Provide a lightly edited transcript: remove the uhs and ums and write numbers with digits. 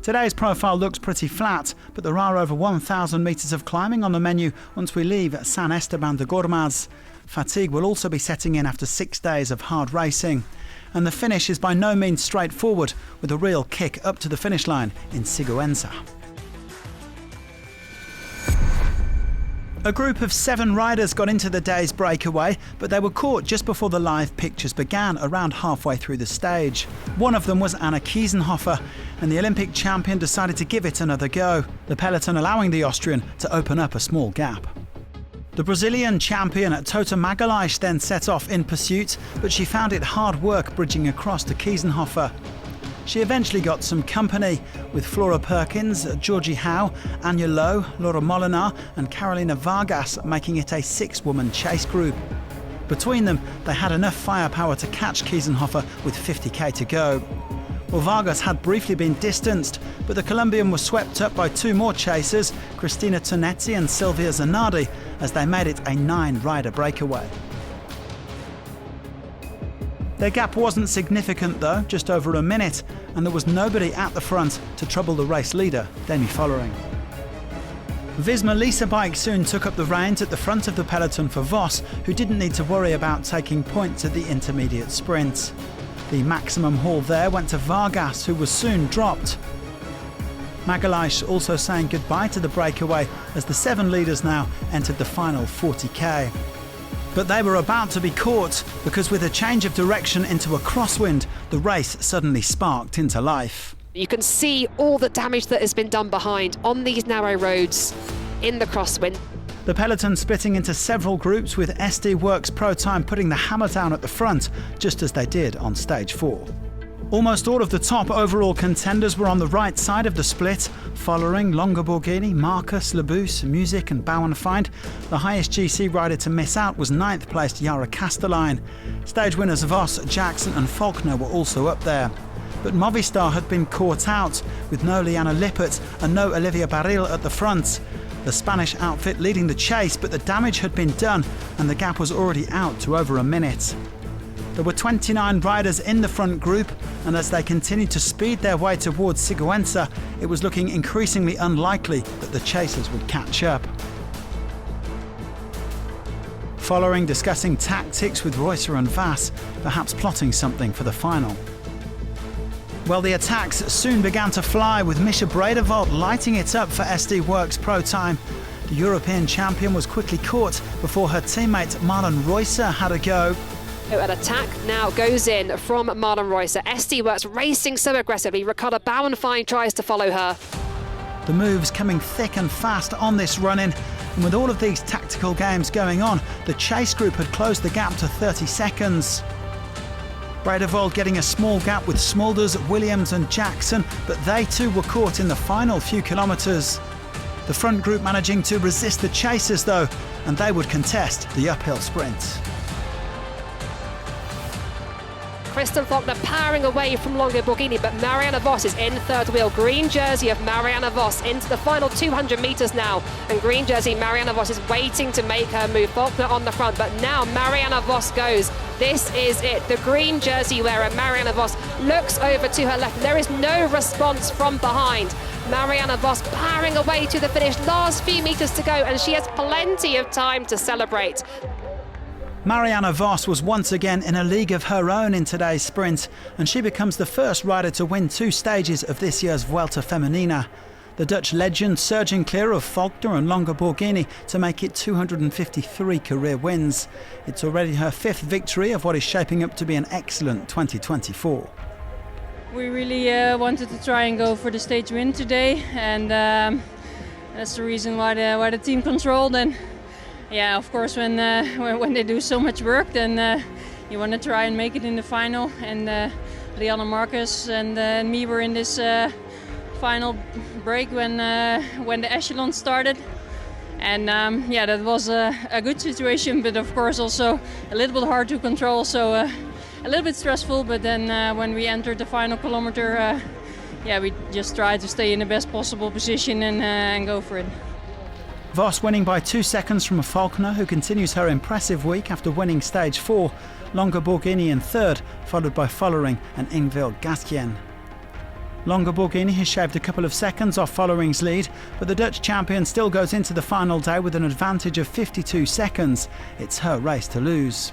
Today's profile looks pretty flat, but there are over 1,000 metres of climbing on the menu once we leave San Esteban de Gormaz. Fatigue will also be setting in after 6 days of hard racing. And the finish is by no means straightforward, with a real kick up to the finish line in Sigüenza. A group of 7 riders got into the day's breakaway, but they were caught just before the live pictures began, around halfway through the stage. One of them was Anna Kiesenhofer, and the Olympic champion decided to give it another go, the peloton allowing the Austrian to open up a small gap. The Brazilian champion Tota Magalhães then set off in pursuit, but she found it hard work bridging across to Kiesenhofer. She eventually got some company, with Flora Perkins, Georgie Howe, Anya Lowe, Laura Molinar and Carolina Vargas making it a 6-woman chase group. Between them, they had enough firepower to catch Kiesenhofer with 50k to go. Well, Vargas had briefly been distanced, but the Colombian was swept up by 2 more chasers, Cristina Tonetti and Silvia Zanardi, as they made it a 9-rider breakaway. Their gap wasn't significant though, just over a minute, and there was nobody at the front to trouble the race leader, Demi Follering. Visma Lease Bike soon took up the reins at the front of the peloton for Vos, who didn't need to worry about taking points at the intermediate sprint. The maximum haul there went to Vargas, who was soon dropped. Magalhães also saying goodbye to the breakaway as the 7 leaders now entered the final 40k. But they were about to be caught, because with a change of direction into a crosswind, the race suddenly sparked into life. You can see all the damage that has been done behind on these narrow roads in the crosswind. The peloton splitting into several groups, with SD Works Pro Time putting the hammer down at the front, just as they did on stage 4. Almost all of the top overall contenders were on the right side of the split, following Longa Borghini, Marcus, Labus, Music and Bauernfeind. The highest GC rider to miss out was 9th placed Yara Castelline. Stage winners Vos, Jackson and Faulkner were also up there. But Movistar had been caught out, with no Liana Lippert and no Olivia Barril at the front. The Spanish outfit leading the chase, but the damage had been done and the gap was already out to over a minute. There were 29 riders in the front group, and as they continued to speed their way towards Sigüenza, it was looking increasingly unlikely that the chasers would catch up. Following discussing tactics with Reusser and Vass, perhaps plotting something for the final. Well, the attacks soon began to fly, with Misha Bredevold lighting it up for SD Works Pro Time. The European champion was quickly caught before her teammate Marlon Reusser had a go. An attack now goes in from Marlon Reusser. SD Works racing so aggressively. Ricarda Bauernfeind tries to follow her. The moves coming thick and fast on this run-in, and with all of these tactical games going on, the chase group had closed the gap to 30 seconds. Bredevold getting a small gap with Smulders, Williams and Jackson, but they too were caught in the final few kilometres. The front group managing to resist the chasers though, and they would contest the uphill sprint. Kristen Faulkner powering away from Longa Borghini, but Marianne Vos is in third wheel. Green jersey of Marianne Vos into the final 200 metres now. And green jersey Marianne Vos is waiting to make her move. Faulkner on the front, but now Marianne Vos goes. This is it. The green jersey wearer Marianne Vos looks over to her left. There is no response from behind. Marianne Vos powering away to the finish. Last few metres to go, and she has plenty of time to celebrate. Marianne Vos was once again in a league of her own in today's sprint, and she becomes the first rider to win 2 stages of this year's Vuelta Femenina. The Dutch legend surging clear of Faulkner and Longa Borghini to make it 253 career wins. It's already her 5th victory of what is shaping up to be an excellent 2024. We really wanted to try and go for the stage win today, and that's the reason why the team controlled. And yeah, of course, when they do so much work, then you want to try and make it in the final. And Liana Marcus and me were in this final break when the echelon started. And yeah, that was a good situation, but of course also a little bit hard to control. So a little bit stressful. But then when we entered the final kilometer, yeah, we just tried to stay in the best possible position and go for it. Vos winning by 2 seconds from Faulkner, who continues her impressive week after winning stage 4. Longa Borghini in third, followed by Follering and Ingvild Gastien. Longa Borghini has shaved a couple of seconds off Follering's lead, but the Dutch champion still goes into the final day with an advantage of 52 seconds. It's her race to lose.